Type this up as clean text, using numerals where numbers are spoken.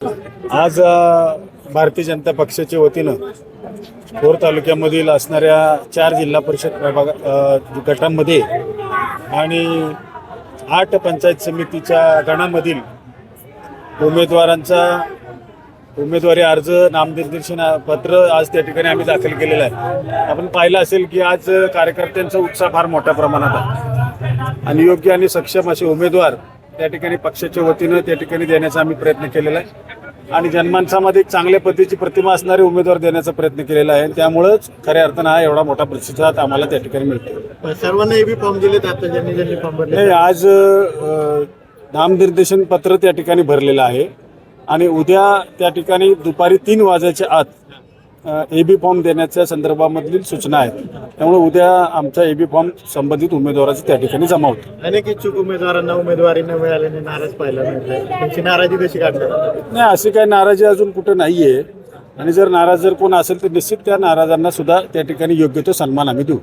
आज भारतीय जनता पक्षाच्या वतीनं भोर तालुक्यामधील असणाऱ्या 4 जिल्हा परिषद गटांमध्ये आणि 8 पंचायत समितीच्या गणामधील उमेदवारी अर्ज नामनिर्देशन पत्र आज त्या ठिकाणी आम्ही दाखल केलेलं आहे. आपण पाहिलं असेल की आज कार्यकर्त्यांचा उत्साह फार मोठ्या प्रमाणात आहे आणि योग्य आणि सक्षम असे उमेदवार त्या ठिकाणी पक्षाच्या वतीनं त्या ठिकाणी देण्याचा आम्ही प्रयत्न केलेला आहे आणि जनमानसामध्ये एक चांगल्या पद्धतीची प्रतिमा असणारे उमेदवार देण्याचा प्रयत्न केलेला आहे. त्यामुळेच खऱ्या अर्थानं हा एवढा मोठा प्रतिसाद आम्हाला त्या ठिकाणी मिळतो. सर्वांना एबी फॉर्म दिलेत आता ज्यांनी फॉर्म भरले नाही, आज नामनिर्देशन पत्र त्या ठिकाणी भरलेलं आहे आणि उद्या त्या ठिकाणी दुपारी 3 वाजेच्या आत एबी फॉर्म देण्याच्या संदर्भामधील सूचना आहेत. त्यामुळे उद्या आमचा एबी फॉर्म संबंधित उमेदवाराचा त्या ठिकाणी जमा होतो. अनेक इच्छुक उमेदवारांना उमेदवारी न मिळाल्याने नाराज पाहायला मिळते. त्यांची नाराजी कशी काढणार? नाही, अशी काही नाराजी अजून कुठं नाही आहे आणि जर नाराज कोण असेल तर निश्चित त्या नाराजांना सुद्धा त्या ठिकाणी योग्य तो सन्मान आम्ही देऊ.